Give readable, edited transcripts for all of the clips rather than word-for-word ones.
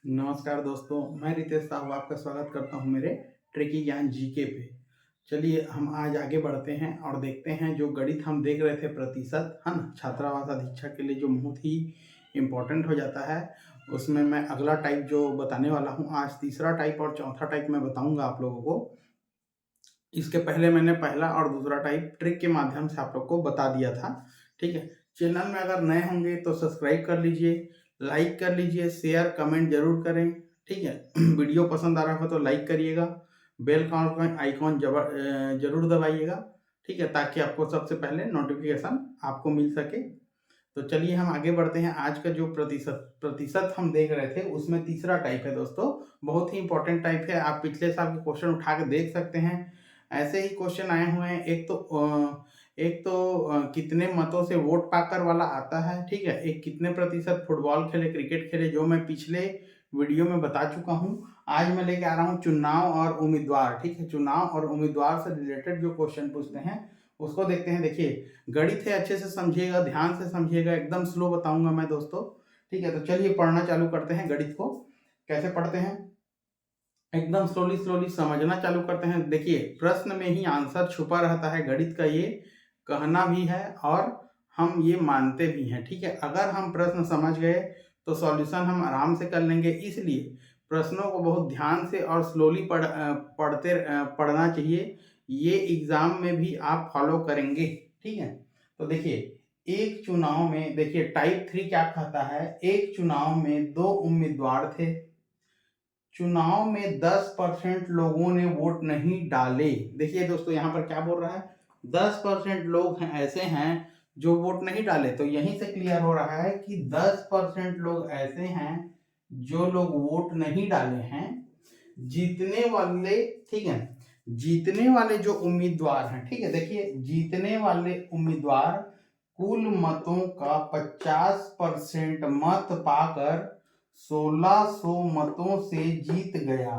नमस्कार दोस्तों, मैं रितेश साहू आपका स्वागत करता हूँ मेरे ट्रिकी ज्ञान जीके पे। चलिए हम आज आगे बढ़ते हैं और देखते हैं जो गणित हम देख रहे थे प्रतिशत, है ना? छात्रावास अधीक्षक के लिए जो बहुत ही इम्पोर्टेंट हो जाता है, उसमें मैं अगला टाइप जो बताने वाला हूँ, आज तीसरा टाइप और चौथा टाइप मैं बताऊँगा आप लोगों को। इसके पहले मैंने पहला और दूसरा टाइप ट्रिक के माध्यम से आप लोग को बता दिया था, ठीक है? चैनल में अगर नए होंगे तो सब्सक्राइब कर लीजिए, लाइक कर लीजिए, शेयर कमेंट ज़रूर करें, ठीक है? वीडियो पसंद आ रहा हो तो लाइक करिएगा, बेल का आइकॉन ज़रूर दबाइएगा, ठीक है? ताकि आपको सबसे पहले नोटिफ़िकेशन आपको मिल सके। तो चलिए हम आगे बढ़ते हैं। आज का जो प्रतिशत हम देख रहे थे उसमें तीसरा टाइप है दोस्तों, बहुत ही इम्पोर्टेंट टाइप है। आप पिछले साल के क्वेश्चन उठा के देख सकते हैं। ऐसे ही क्वेश्चन आए हुए हैं। एक तो कितने मतों से वोट पाकर वाला आता है, ठीक है? एक कितने प्रतिशत फुटबॉल खेले, क्रिकेट खेले, जो मैं पिछले वीडियो में बता चुका हूँ। आज मैं लेके आ रहा हूँ चुनाव और उम्मीदवार, ठीक है? चुनाव और उम्मीदवार से रिलेटेड जो क्वेश्चन पूछते हैं उसको देखते हैं। देखिए, गणित है, अच्छे से समझिएगा, ध्यान से समझिएगा, एकदम स्लो बताऊंगा मैं दोस्तों, ठीक है? तो चलिए पढ़ना चालू करते हैं। गणित को कैसे पढ़ते हैं, एकदम स्लोली स्लोली समझना चालू करते हैं। देखिए, प्रश्न में ही आंसर छुपा रहता है, गणित का ये कहना भी है और हम ये मानते भी हैं, ठीक है? अगर हम प्रश्न समझ गए तो सॉल्यूशन हम आराम से कर लेंगे। इसलिए प्रश्नों को बहुत ध्यान से और स्लोली पढ़ना चाहिए। ये एग्जाम में भी आप फॉलो करेंगे, ठीक है? तो देखिए, एक चुनाव में, देखिए टाइप 3 क्या कहता है, एक चुनाव में दो उम्मीदवार थे। चुनाव में 10% लोगों ने वोट नहीं डाले। देखिए दोस्तों, यहाँ पर क्या बोल रहा है, 10% लोग हैं, ऐसे हैं जो वोट नहीं डाले। तो यहीं से क्लियर हो रहा है कि 10% लोग ऐसे हैं जो लोग वोट नहीं डाले हैं। जीतने वाले, ठीक है, जीतने वाले जो उम्मीदवार हैं, ठीक है, देखिए जीतने वाले उम्मीदवार कुल मतों का 50% मत पाकर 1600 मतों से जीत गया।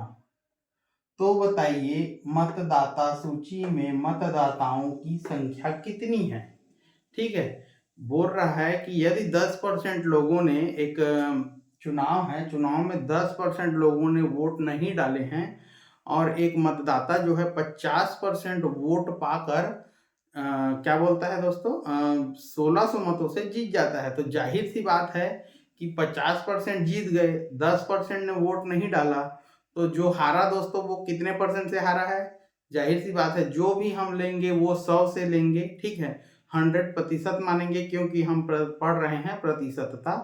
तो बताइए मतदाता सूची में मतदाताओं की संख्या कितनी है, ठीक है? बोल रहा है कि यदि 10% लोगों ने, एक चुनाव है, चुनाव में 10% लोगों ने वोट नहीं डाले हैं और एक मतदाता जो है 50% वोट पाकर क्या बोलता है दोस्तों, 1600 मतों से जीत जाता है। तो जाहिर सी बात है कि 50% जीत गए, 10% ने वोट नहीं डाला, तो जो हारा दोस्तों वो कितने परसेंट से हारा है? जाहिर सी बात है, जो भी हम लेंगे वो 100 से लेंगे, ठीक है? 100% मानेंगे, क्योंकि हम पढ़ रहे हैं प्रतिशतता,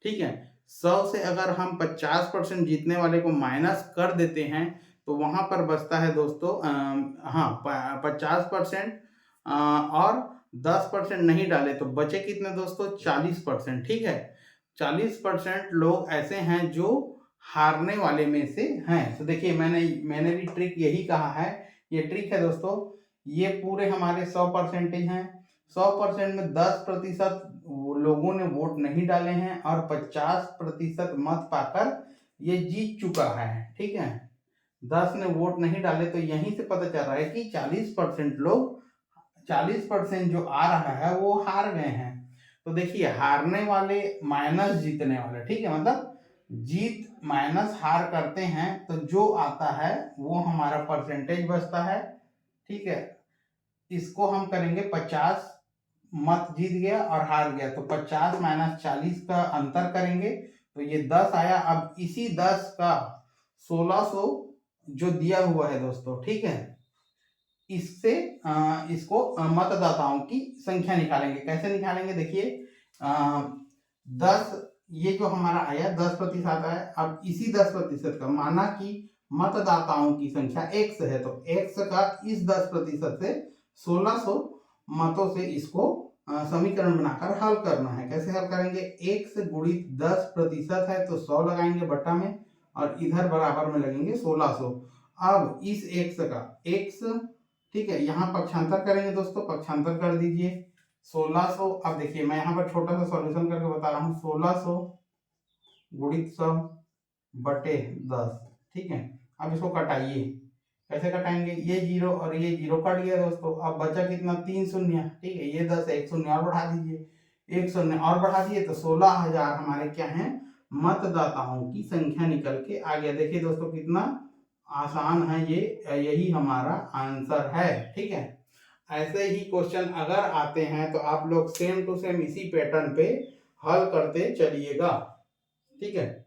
ठीक है? 100 से अगर हम 50% जीतने वाले को माइनस कर देते हैं तो वहां पर बचता है दोस्तों, हाँ, 50% और 10% नहीं डाले तो बचे कितने दोस्तों, 40%, ठीक है? 40% लोग ऐसे हैं जो हारने वाले में से हैं। तो देखिए, मैंने भी ट्रिक यही कहा है, ये ट्रिक है दोस्तों। ये पूरे हमारे 100% हैं। 100% में 10% लोगों ने वोट नहीं डाले हैं और 50% मत पाकर ये जीत चुका है, ठीक है? 10 ने वोट नहीं डाले, तो यहीं से पता चल रहा है कि 40% जो आ रहा है वो हार गए हैं। तो देखिए, हारने वाले माइनस जीतने वाले, ठीक है, मतलब जीत माइनस हार करते हैं तो जो आता है वो हमारा परसेंटेज बचता है, ठीक है? इसको हम करेंगे 50, मत जीत गया और हार गया, तो 50 माइनस 40 का अंतर करेंगे तो ये 10 आया। अब इसी 10 का 1600 जो दिया हुआ है दोस्तों, ठीक है, इससे इसको मतदाताओं की संख्या निकालेंगे। कैसे निकालेंगे, देखिए, 10, ये जो हमारा आया 10% आया। अब इसी 10% का, माना कि मतदाताओं की संख्या x है, तो x का इस 10% से 1600 मतों से इसको समीकरण बनाकर हल करना है। कैसे हल करेंगे, x गुणित 10% है तो 100 लगाएंगे बट्टा में और इधर बराबर में लगेंगे 1600। अब इस x का x, ठीक है, यहाँ पक्षांतर करेंगे दोस्तों, पक्षांतर कर दीजिए 1600। अब देखिए, मैं यहाँ पर छोटा सा सॉल्यूशन करके बता रहा हूँ, 1600 गुणित 100 बटे 10, ठीक है? अब इसको कटाइए। कैसे कटाएंगे, ये जीरो और ये जीरो कट गया दोस्तों। अब बचा कितना, 3 शून्य, ठीक है? ये 10 है, 1 शून्य और बढ़ा दीजिए, 1 शून्य और बढ़ा दिए तो 16,000 हमारे क्या हैं, मतदाताओं की संख्या निकल के आ गया। देखिए दोस्तों कितना आसान है ये, यही हमारा आंसर है। ठीक है, ऐसे ही क्वेश्चन अगर आते हैं तो आप लोग सेम टू सेम इसी पैटर्न पे हल करते चलिएगा। ठीक है,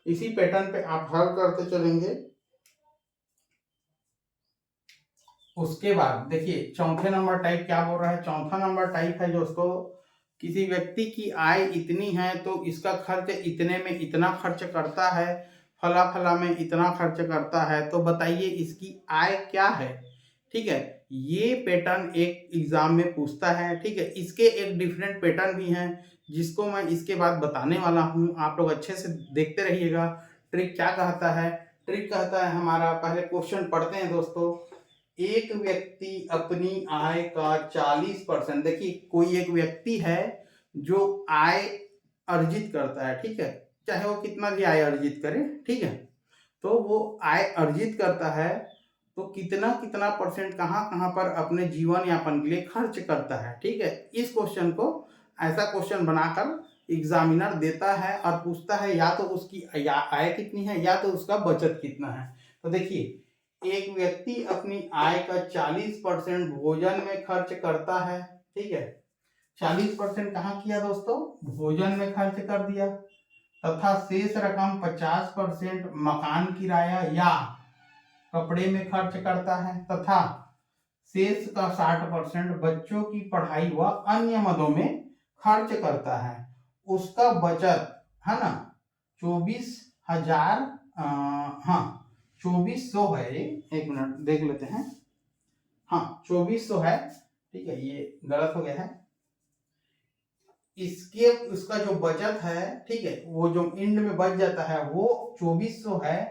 इसी पैटर्न पे आप हल करते चलेंगे। उसके बाद देखिए चौथे नंबर टाइप क्या बोल रहा है। चौथा नंबर टाइप है दोस्तों, किसी व्यक्ति की आय इतनी है तो इसका खर्च इतने में इतना खर्च करता है, फला फला में इतना खर्च करता है, तो बताइए इसकी आय क्या है। ठीक है, ये पैटर्न एक एग्जाम में पूछता है। ठीक है, इसके एक डिफरेंट पैटर्न भी हैं जिसको मैं इसके बाद बताने वाला हूँ, आप लोग अच्छे से देखते रहिएगा। ट्रिक क्या कहता है, ट्रिक कहता है हमारा, पहले क्वेश्चन पढ़ते हैं दोस्तों। एक व्यक्ति अपनी आय का 40%, देखिए कोई एक व्यक्ति है जो आय अर्जित करता है। ठीक है, चाहे वो कितना भी आय अर्जित करे। ठीक है, तो वो आय अर्जित करता है तो कितना कितना परसेंट कहाँ कहाँ पर अपने जीवन यापन के लिए खर्च करता है। ठीक है, इस क्वेश्चन को ऐसा क्वेश्चन बनाकर एग्जामिनर देता है और पूछता है या तो उसकी आय कितनी है या तो उसका बचत कितना है। तो देखिए एक व्यक्ति अपनी आय का 40% भोजन में खर्च करता है। ठीक है, 40% कहाँ किया दोस्तों, भोजन में खर्च कर दिया, तथा शेष रकम 50% मकान किराया या कपड़े में खर्च करता है, तथा शेष का 60% बच्चों की पढ़ाई व अन्य मदों में खर्च करता है। उसका बचत है ना 24,000, हाँ 2400 है ये, एक मिनट देख लेते हैं। हाँ 2400 है। ठीक है, ये गलत हो गया है। इसके उसका जो बचत है, ठीक है, वो जो एंड में बच जाता है वो 2400 है।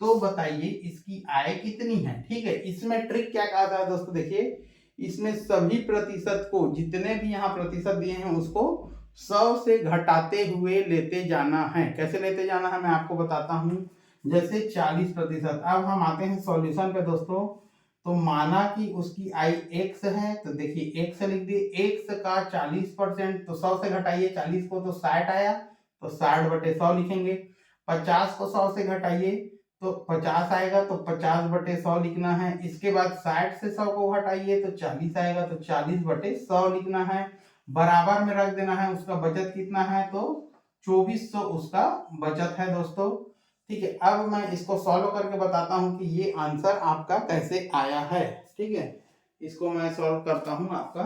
तो बताइए इसकी आय कितनी है। ठीक है, इसमें ट्रिक क्या कहता है दोस्तों, देखिए इसमें सभी प्रतिशत को, जितने भी यहाँ प्रतिशत दिए हैं उसको 100 से घटाते हुए लेते जाना है। कैसे लेते जाना है मैं आपको बताता हूँ। जैसे 40%, अब हम आते हैं सॉल्यूशन पे दोस्तों। तो माना कि उसकी आय x है, तो देखिए x लिख दिए, x का 40%, तो 100 से घटाइए 40 को तो 60 आया, तो 60/100 लिखेंगे। 50 को 100 से घटाइए तो 50 आएगा, तो 50/100 लिखना है। इसके बाद 60 से 100 को हटाइए तो 40 आएगा, तो 40/100 लिखना है। बराबर में रख देना है। उसका बचत कितना है, तो 2400 उसका बचत है दोस्तों। ठीक है, अब मैं इसको सॉल्व करके बताता हूं कि ये आंसर आपका कैसे आया है। ठीक है, इसको मैं सॉल्व करता हूं आपका,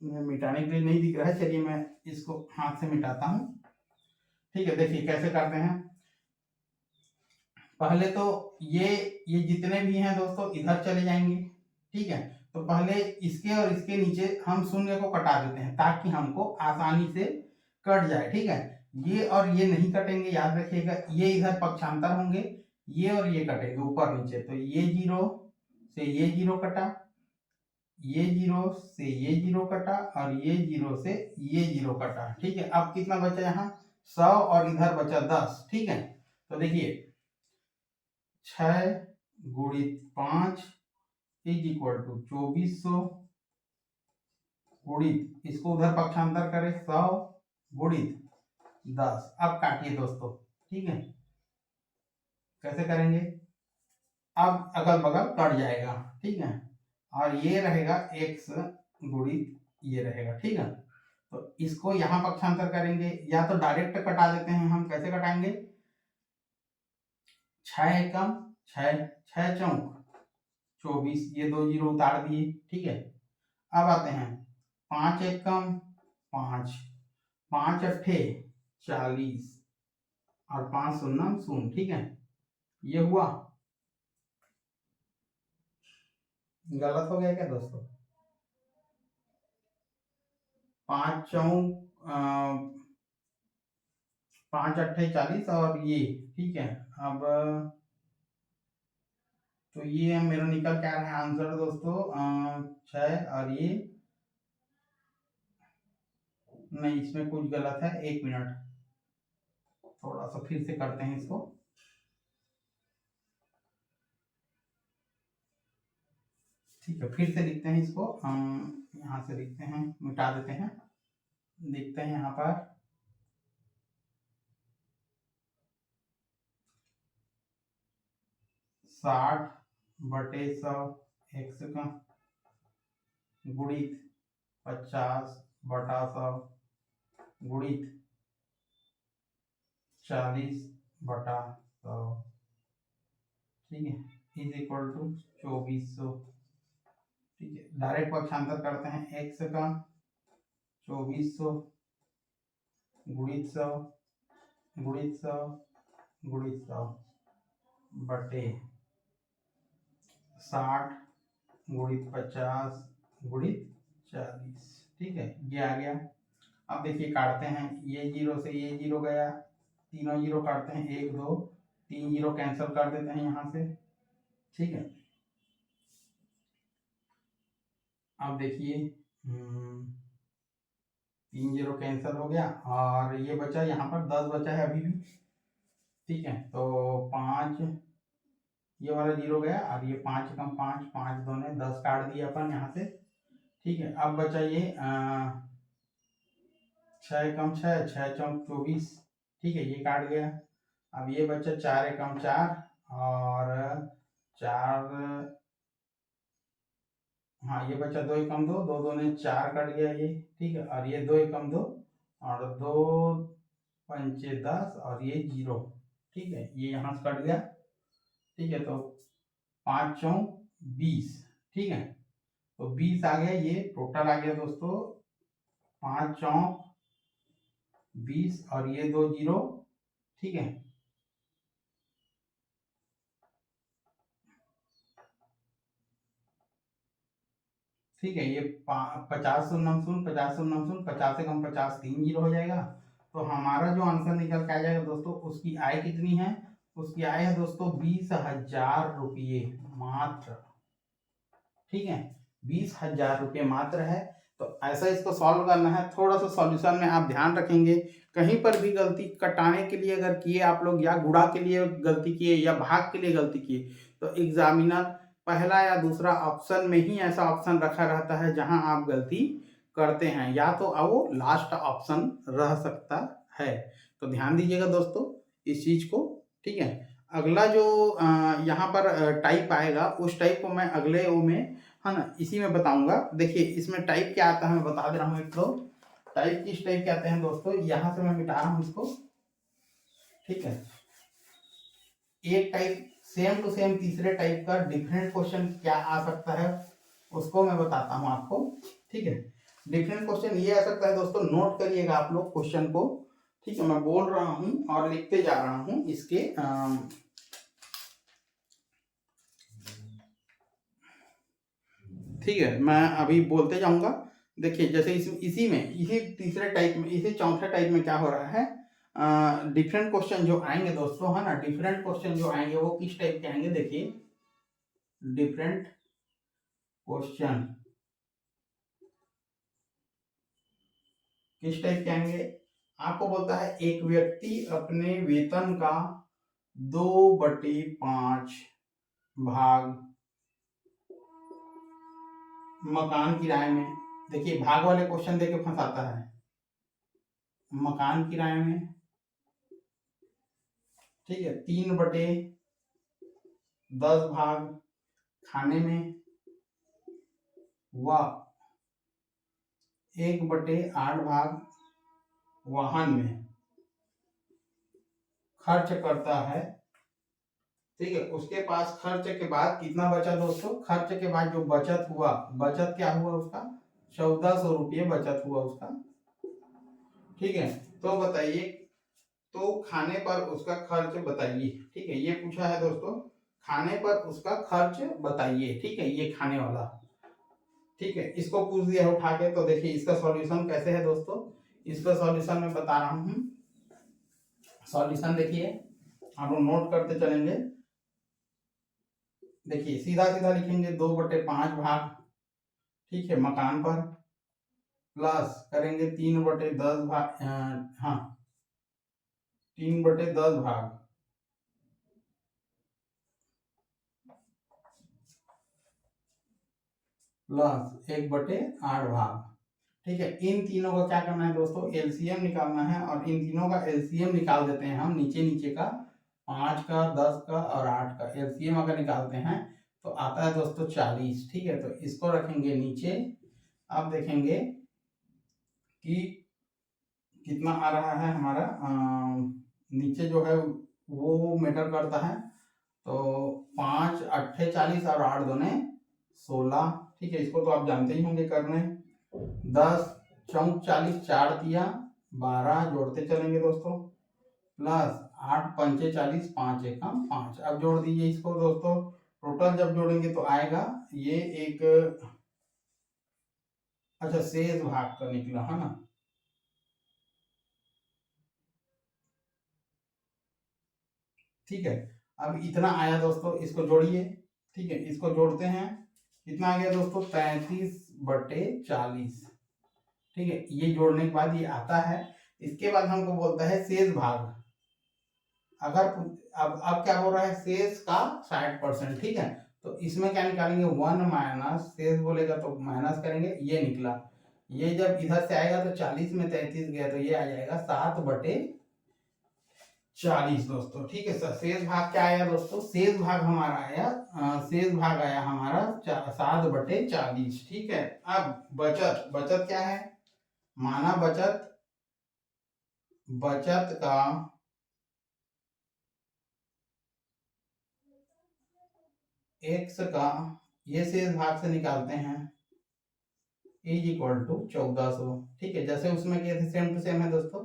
मिटाने के लिए नहीं दिख रहा है, चलिए मैं इसको हाथ से मिटाता हूं। ठीक है, देखिए कैसे करते हैं। पहले तो ये जितने भी हैं दोस्तों इधर चले जाएंगे। ठीक है, तो पहले इसके और इसके नीचे हम शून्य को कटा देते हैं ताकि हमको आसानी से कट जाए। ठीक है, ये और ये नहीं कटेंगे, याद रखिएगा, ये इधर पक्षांतर होंगे, ये और ये कटेंगे ऊपर नीचे। तो ये 0 से ये 0 कटा, ये 0 से ये 0 कटा, और ये 0 से ये 0 कटा। ठीक है, अब कितना बचा यहाँ 100 और इधर बचा 10। ठीक है, तो देखिए 6 गुणित 5 इज इक्वल टू 2400 गुणित, इसको उधर पक्षांतर करें 100 गुणित 10। अब काटिए दोस्तों। ठीक है, कैसे करेंगे, अब अगल बगल कट जाएगा। ठीक है, और ये रहेगा x गुणित ये रहेगा। ठीक है, तो इसको यहाँ पक्षांतर करेंगे या तो डायरेक्ट कटा देते हैं हम। कैसे कटाएंगे, 6 एकम 6, 6 चौक 24, ये 2 जीरो उतार दिए। ठीक है, अब आते हैं 5 एकम 5, 5 अट्ठे 40 और 5 शून्य 0। ठीक है, ये हुआ, गलत हो गया क्या दोस्तों, 5 चौक 5 अट्ठे 40 और ये। ठीक है, अब तो ये मेरा निकल के आ रहा है आंसर दोस्तों 6, और ये नहीं, इसमें कुछ गलत है, 1 मिनट, थोड़ा सा फिर से करते हैं इसको। ठीक है, फिर से लिखते हैं इसको, हम यहाँ से लिखते हैं, मिटा देते हैं, देखते हैं यहाँ पर। 60/100 x का गुणित 50/100 गुणित 40/100, ठीक है, इज इक्वल टू 2400। ठीक है, डायरेक्ट पक्षांतर करते हैं। x का 2400 गुणित 100 गुणित 100 गुणित 100 बटे 60 गुणित 50 गुणित 40। ठीक है, ये आ गया। अब देखिए काटते हैं, ये जीरो से ये जीरो गया, तीनों जीरो काटते हैं, 1 2 3 जीरो कैंसिल कर देते हैं यहाँ से। ठीक है, अब देखिए 3 जीरो कैंसिल हो गया और ये बचा, यहाँ पर 10 बचा है अभी भी। ठीक है, तो 5 ये वाला जीरो गया और ये 5 कम 5 5 दोनों 10 काट दिया अपन यहाँ से। ठीक है, अब बचा ये 6 कम 6 6 चौक 24। ठीक है, ये काट गया। अब ये बचा 4 कम 4 और 4, हाँ ये बचा 2 कम 2 2 2 ने 4 कट गया ये। ठीक है, और ये 2 कम 2 और 2 पंचे 10 और ये 0। ठीक है, ये यहाँ से कट गया। ठीक है, तो 5 चौक 20। ठीक है, तो 20 आ गया, ये टोटल आ गया दोस्तों 5 चौक 20 और ये 2 जीरो। ठीक है, ठीक है, ये 50 शून्य शून्य 50 शून्य शून्य 50 से कम 50 3 जीरो हो जाएगा। तो हमारा जो आंसर निकल के आ जाएगा दोस्तों, उसकी आय कितनी है? उसकी आय है दोस्तों 20,000 रुपये मात्र। ठीक है, 20,000 रुपये मात्र है। तो ऐसा इसको सॉल्व करना है। थोड़ा सा सॉल्यूशन में आप ध्यान रखेंगे, कहीं पर भी गलती कटाने के लिए अगर किए आप लोग, या गुणा के लिए गलती किए, या भाग के लिए गलती किए, तो एग्जामिनर पहला या दूसरा ऑप्शन में ही ऐसा ऑप्शन रखा रहता है जहां आप गलती करते हैं, या तो वो लास्ट ऑप्शन रह सकता है। तो ध्यान दीजिएगा दोस्तों इस चीज को। ठीक है, अगला जो यहाँ पर टाइप आएगा, उस टाइप को मैं अगले वो में, है ना, इसी में बताऊंगा। देखिए इसमें टाइप क्या आता है मैं बता दे रहा हूँ। एक तो टाइप किस टाइप के आते हैं दोस्तों, यहाँ से मैं मिटा रहा हूँ इसको। ठीक है, एक टाइप सेम टू सेम तीसरे टाइप का डिफरेंट क्वेश्चन क्या आ सकता है उसको मैं बताता हूँ आपको। ठीक है, डिफरेंट क्वेश्चन ये आ सकता है दोस्तों, नोट करिएगा आप लोग क्वेश्चन को। ठीक है, मैं बोल रहा हूँ और लिखते जा रहा हूँ इसके ठीक है, मैं अभी बोलते जाऊंगा। देखिए जैसे इसी तीसरे टाइप में, इसी चौथे टाइप में क्या हो रहा है, डिफरेंट क्वेश्चन जो आएंगे दोस्तों, है ना, डिफरेंट क्वेश्चन जो आएंगे वो किस टाइप के आएंगे। देखिए डिफरेंट क्वेश्चन किस टाइप के आएंगे, आपको बोलता है एक व्यक्ति अपने वेतन का 2/5 भाग मकान किराए में, देखिए भाग वाले क्वेश्चन देके फंसाता है, मकान किराए में। ठीक है, 3/10 भाग खाने में, व 1/8 भाग वाहन में खर्च करता है। ठीक है, उसके पास खर्च के बाद कितना बचा दोस्तों, खर्च के बाद जो बचत हुआ, बचत क्या हुआ उसका, 1400 रुपये बचत हुआ उसका। ठीक है, तो बताइए, तो खाने पर उसका खर्च बताइए। ठीक है, ये पूछा है दोस्तों, खाने पर उसका खर्च बताइए। ठीक है, ये खाने वाला। ठीक है, इसको पूछ दिया उठा के। तो देखिए इसका सॉल्यूशन कैसे है दोस्तों, इसका सॉल्यूशन मैं बता रहा हूँ। सॉल्यूशन देखिए आप लोग नोट करते चलेंगे। देखिए सीधा सीधा लिखेंगे 2/5 भाग, ठीक है, मकान पर, प्लस करेंगे 3/10 भाग, हाँ 3/10 भाग प्लस 1/8 भाग। ठीक है, इन तीनों का क्या करना है दोस्तों, एलसीएम निकालना है। और इन तीनों का एलसीएम निकाल देते हैं हम नीचे नीचे का। 5 का, 10 का और 8 का एलसीएम अगर निकालते हैं तो आता है दोस्तों 40। ठीक है, तो इसको रखेंगे नीचे। अब देखेंगे कि कितना आ रहा है हमारा नीचे जो है वो मैटर करता है। तो 5 अट्ठे 40 और 8 दूने 16। ठीक है, इसको तो आप जानते ही होंगे करने। 10 चौक 40, 4 दिया 12, जोड़ते चलेंगे दोस्तों, प्लस 8 पंचे 40, 5 एकम 5। अब जोड़ दीजिए इसको दोस्तों। टोटल जब जोड़ेंगे तो आएगा ये एक, अच्छा शेष भाग का निकला है ना। ठीक है, अब इतना आया दोस्तों, इसको जोड़िए। ठीक है, इसको जोड़ते हैं, कितना आ गया दोस्तों 33/40। ठीक है, ये जोड़ने के बाद ये आता है। इसके बाद हमको बोलता है शेष भाग। अगर अब क्या हो रहा है, शेष का 60%। ठीक है, तो इसमें क्या निकालेंगे 1 माइनस शेष बोलेगा तो माइनस करेंगे, ये निकला। ये जब इधर से आएगा तो 40 में 33 गया तो ये आ जाएगा 7/40 दोस्तों। ठीक है सर, शेष भाग क्या आया दोस्तों, शेष भाग हमारा आया, शेष भाग आया हमारा 7/40। ठीक है, अब बचत, बचत क्या है, माना बचत, बचत का x का ये शेष भाग से निकालते हैं इज इक्वल टू 1400। ठीक है, जैसे उसमें किए थे सेम टू सेम है दोस्तों।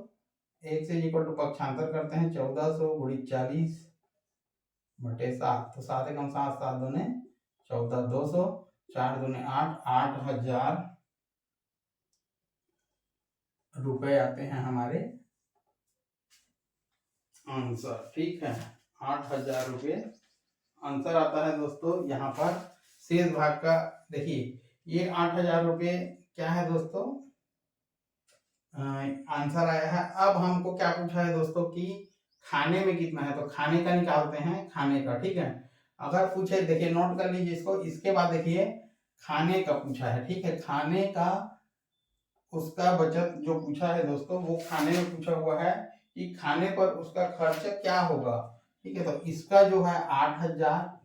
x इज इक्वल टू पक्षांतर करते हैं 1400 गुणित 40/7। तो 7 एकम 7, 7 दूने 14, 200, 4 दूने 8, 8000 रुपए आते हैं हमारे आंसर। ठीक है, 8000 रुपये आंसर आता है दोस्तों। यहाँ पर शेष भाग का देखिए, ये 8000 रुपये क्या है दोस्तों, आंसर आया है। अब हमको क्या पूछा है दोस्तों कि खाने में कितना है, तो खाने का निकालते हैं, खाने का। ठीक है, अगर पूछे, देखिए नोट कर लीजिए इसको। इसके बाद देखिए खाने का पूछा है। ठीक है, खाने का उसका बचत जो पूछा है दोस्तों, वो खाने में पूछा हुआ है कि खाने पर उसका खर्च क्या होगा। ठीक है, तो इसका जो है 8000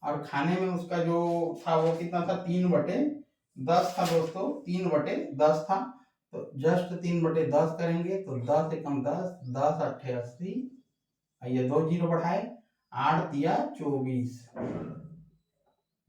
और खाने में उसका जो था वो कितना था, 3/10 था दोस्तों, 3/10 था। तो जस्ट 3/10 करेंगे तो 10 एकम 10, 10 अट्ठे 80, ये 2 जीरो बढ़ाए, 8 दिया 24,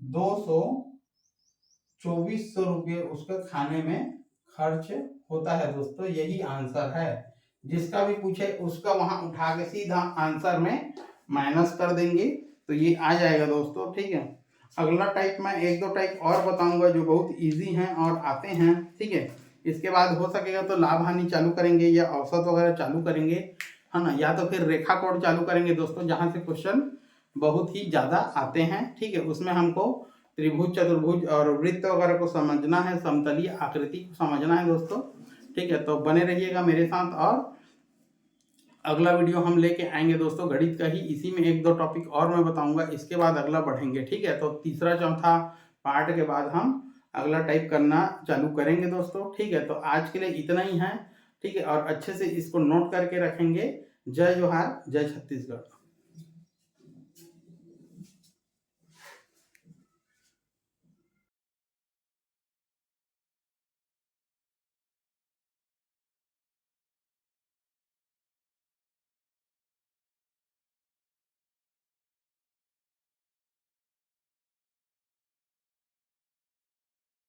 2400 रुपये उसके खाने में खर्च होता है दोस्तों। यही आंसर है। जिसका भी पूछे उसका वहां उठा के सीधा आंसर में माइनस कर देंगे तो ये आ जाएगा दोस्तों। ठीक है, अगला टाइप मैं 1-2 टाइप और बताऊंगा जो बहुत इजी हैं और आते हैं। ठीक है, इसके बाद हो सकेगा तो लाभ हानि चालू करेंगे या औसत वगैरह चालू करेंगे, है ना, या तो फिर रेखा कोड चालू करेंगे दोस्तों, जहां से क्वेश्चन बहुत ही ज्यादा आते हैं। ठीक है, उसमें हमको त्रिभुज, चतुर्भुज और वृत्त वगैरह को समझना है, समतलीय आकृति को समझना है दोस्तों। ठीक है, तो बने रहिएगा मेरे साथ। और अगला वीडियो हम लेके आएंगे दोस्तों गणित का ही, इसी में 1-2 टॉपिक और मैं बताऊंगा, इसके बाद अगला बढ़ेंगे। ठीक है, तो तीसरा चौथा पार्ट के बाद हम अगला टाइप करना चालू करेंगे दोस्तों। ठीक है, तो आज के लिए इतना ही है। ठीक है, और अच्छे से इसको नोट करके रखेंगे। जय जोहार, जय छत्तीसगढ़।